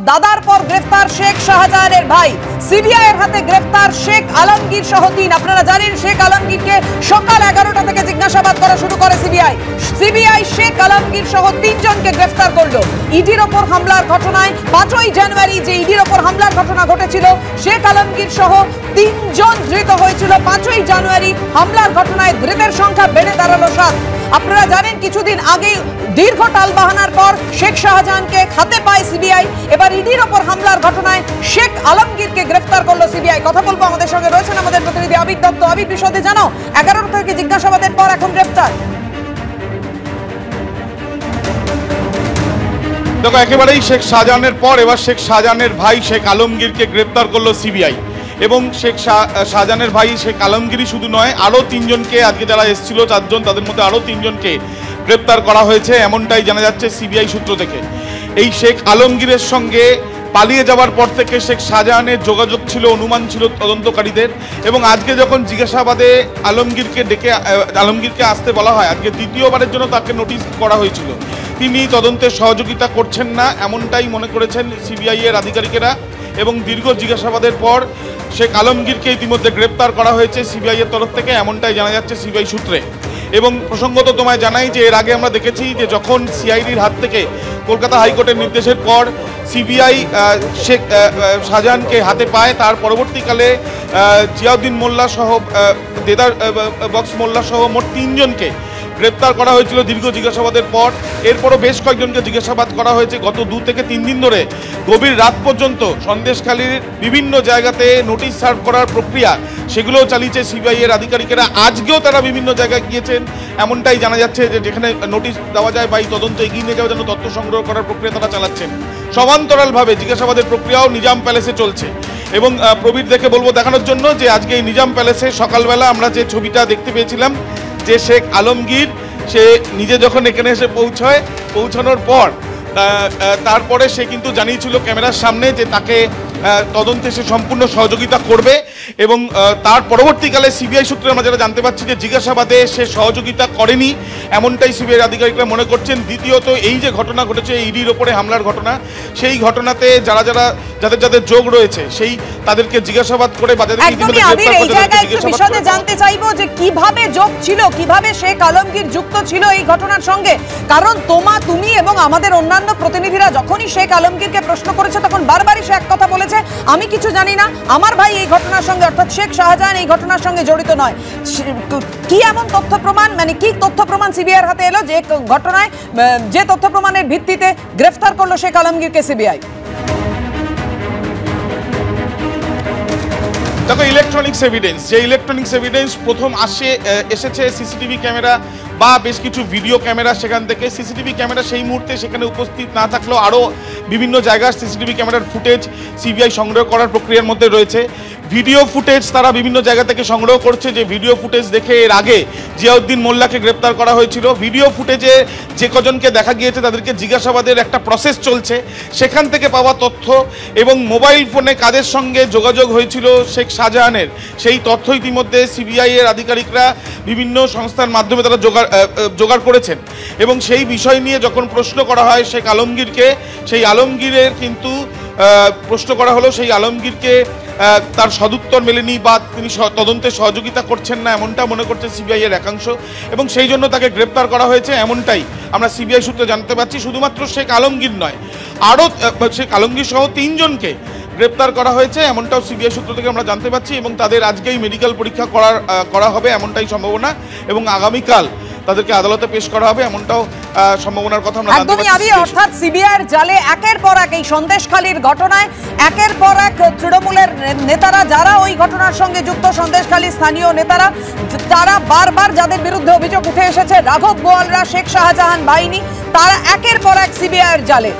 দাদার পর গ্রেফতার শেখ শাহজাহানের ভাই। সিবিআই এর হাতে গ্রেফতার শেখ আলমগীর সহ 3। আপনারা জানেন শেখ আলমগীরকে সকাল 11টা থেকে জিজ্ঞাসাবাদ করা শুরু করে সিবিআই শেখ আলমগীর সহ 3 জনকে গ্রেফতার করলো। ইডির ওপর হামলার ঘটনায় 5ই জানুয়ারি যে ইডির ওপর হামলার ঘটনা ঘটেছিল, শেখ আলমগীর সহ 3 জন ধৃত হয়েছিল। 5ই জানুয়ারি হামলার ঘটনায় ধৃতের সংখ্যা বেড়ে দাঁড়ালো 7। আপনারা জানেন কিছুদিন আগে দীর্ঘ টালবাহানার পর শেখ শাহজাহানকে হাতে পায় সিবিআই। এবার ইডির ওপর হামলার ঘটনায় শেখ আলমগীরকে গ্রেফতার করলো সিবিআই। কথা বলবো, আমাদের সঙ্গে রয়েছেন আমাদের প্রতিনিধি আবির দত্ত। আবির, বিশদে জানাও, 11টা থেকে জিজ্ঞাসাবাদের পর এখন গ্রেফতার। দেখো, একেবারেই শেখ শাহজাহানের পর এবার শেখ শাহজাহানের ভাই শেখ আলমগীরকে গ্রেপ্তার করলো সিবিআই। এবং শেখ শাহজাহানের ভাই শেখ আলমগীরই শুধু নয়, আরও 3 জনকে, আজকে যারা এসেছিল 4 জন, তাদের মধ্যে আরও 3 জনকে গ্রেপ্তার করা হয়েছে, এমনটাই জানা যাচ্ছে সিবিআই সূত্র থেকে। এই শেখ আলমগীরের সঙ্গে পালিয়ে যাওয়ার পর থেকে শেখ শাহজাহানের যোগাযোগ ছিল, অনুমান ছিল তদন্তকারীদের। এবং আজকে যখন জিজ্ঞাসাবাদে আলমগীরকে আসতে বলা হয়, আজকে দ্বিতীয়বারের জন্য তাকে নোটিশ করা হয়েছিল। তিনি তদন্তে সহযোগিতা করছেন না, এমনটাই মনে করেছেন সিবিআই এর আধিকারিকেরা। এবং দীর্ঘ জিজ্ঞাসাবাদের পর শেখ আলমগীরকে ইতিমধ্যে গ্রেপ্তার করা হয়েছে সিবিআই এর তরফ থেকে, এমনটাই জানা যাচ্ছে সিবিআই সূত্রে। এবং প্রসঙ্গত তোমায় জানাই যে এর আগে আমরা দেখেছি যে যখন সিআইডির হাত থেকে কলকাতা হাইকোর্টের নির্দেশের পর সিবিআই শেখ শাহজাহানকে হাতে পায়, তার পরবর্তীকালে জিয়াউদ্দিন মোল্লা সহ দেদার বক্স মোল্লা সহ মোট 3 জনকে গ্রেপ্তার করা হয়েছিল দীর্ঘ জিজ্ঞাসাবাদের পর। এরপরও বেশ কয়েকজনকে জিজ্ঞাসাবাদ করা হয়েছে গত 2 থেকে 3 দিন ধরে। গভীর রাত পর্যন্ত সন্দেশখালীর বিভিন্ন জায়গাতে নোটিশ সার্ভ করার প্রক্রিয়া, সেগুলোও চালিয়েছে সিবিআই এর আধিকারিকেরা। আজকেও তারা বিভিন্ন জায়গায় গিয়েছেন, এমনটাই জানা যাচ্ছে যে যেখানে নোটিশ দেওয়া যায় বা এই তদন্ত এগিয়ে নিয়ে যাওয়ার জন্য তথ্য সংগ্রহ করার প্রক্রিয়া তারা চালাচ্ছেন। সমান্তরালভাবে জিজ্ঞাসাবাদের প্রক্রিয়াও নিজাম প্যালেসে চলছে। এবং প্রবীর দেখে বলবো দেখানোর জন্য যে আজকে এই নিজাম প্যালেসে সকালবেলা আমরা যে ছবিটা দেখতে পেয়েছিলাম, যে শেখ আলমগীর সে নিজে যখন এখানে এসে পৌঁছানোর পর তারপরে সে কিন্তু জানিয়েছিল ক্যামেরার সামনে যে তাকে তদন্তে সে সম্পূর্ণ সহযোগিতা করবে। এবং তার পরবর্তীকালে সিবিআই সূত্রে আমরা যারা জানতে পারছি যে জিজ্ঞাসাবাদে সে সহযোগিতা করেনি, এমনটাই সিবিআই আধিকারিকরা মনে করছেন। দ্বিতীয়ত, এই যে ঘটনা ঘটেছে ইডির ওপরে হামলার ঘটনা, সেই ঘটনাতে যাদের যোগ রয়েছে সেই তাদেরকে জিজ্ঞাসাবাদ করে জানতে চাইবো যে কিভাবে যোগ ছিল, কিভাবে শেখ আলমগীর যুক্ত ছিল এই ঘটনার সঙ্গে। কারণ তুমি এবং আমাদের অন্যান্য প্রতিনিধিরা যখনই শেখ আলমগীরকে প্রশ্ন করেছে তখন বারবারই সে এক কথা বলেছে, আমি কিছু জানি না, আমার ভাই এই ঘটনার সঙ্গে অর্থাৎ শেখ শাহজাহান এই ঘটনার সঙ্গে জড়িত নয়। কি এমন তথ্য প্রমাণ, মানে কি তথ্য প্রমাণ সিবিআই এর হাতে এলো যে ঘটনায়, যে তথ্য প্রমাণের ভিত্তিতে গ্রেফতার করলো শেখ আলমগীরকে সিবিআই? দেখো, ইলেকট্রনিক্স এভিডেন্স প্রথম এসেছে সিসিটিভি ক্যামেরা বা বেশ কিছু ভিডিও ক্যামেরা। সেখান থেকে সিসিটিভি ক্যামেরা সেই মুহূর্তে সেখানে উপস্থিত না থাকলেও আরও বিভিন্ন জায়গার সিসিটিভি ক্যামেরার ফুটেজ সিবিআই সংগ্রহ করার প্রক্রিয়ার মধ্যে রয়েছে। ভিডিও ফুটেজ তারা বিভিন্ন জায়গা থেকে সংগ্রহ করছে, যে ভিডিও ফুটেজ দেখে এর আগে জিয়াউদ্দিন মোল্লাকে গ্রেপ্তার করা হয়েছিল। ভিডিও ফুটেজে যে কজনকে দেখা গিয়েছে তাদেরকে জিজ্ঞাসাবাদের একটা প্রসেস চলছে, সেখান থেকে পাওয়া তথ্য এবং মোবাইল ফোনে কাদের সঙ্গে যোগাযোগ হয়েছিল শেখ শাহজাহানের, সেই তথ্য ইতিমধ্যে সিবিআই এর আধিকারিকরা বিভিন্ন সংস্থার মাধ্যমে তারা জোগাড় করেছেন। এবং সেই বিষয় নিয়ে যখন প্রশ্ন করা হয় শেখ আলমগীরকে, সেই আলমগীরের কিন্তু প্রশ্ন করা হলো, সেই আলমগীরকে তার সদুত্তর মেলেনি বা তিনি তদন্তে সহযোগিতা করছেন না, এমনটা মনে করছে সিবিআই এর একাংশ। এবং সেই জন্য তাকে গ্রেপ্তার করা হয়েছে, এমনটাই আমরা সিবিআই সূত্রে জানতে পারছি। শুধুমাত্র শেখ আলমগীর নয়, আরও শেখ আলমগীর সহ 3 জনকে গ্রেপ্তার করা হয়েছে, এমনটাও সিবিআই সূত্র থেকে আমরা জানতে পারছি। এবং তাদের আজকেই মেডিকেল পরীক্ষা করা হবে, এমনটাই সম্ভাবনা। এবং আগামীকাল তাদেরকে আদালতে পেশ করা হবে, এমনটাও সম্ভাবনার কথা আমরা জানতে পারছি। অর্থাৎ সিবিআই এর জালে একের পর এক এই সন্দেশখালীর ঘটনায় একের পর এক তৃণমূলের নেতারা যারা ওই ঘটনার সঙ্গে যুক্ত, সন্দেশখালীর স্থানীয় নেতারা, তারা বারবার যাদের বিরুদ্ধে অভিযোগ উঠে এসেছে, রাঘব বোয়ালরা, শেখ শাহজাহান বাহিনী, তারা একের পর এক সিবিআই এর জালে।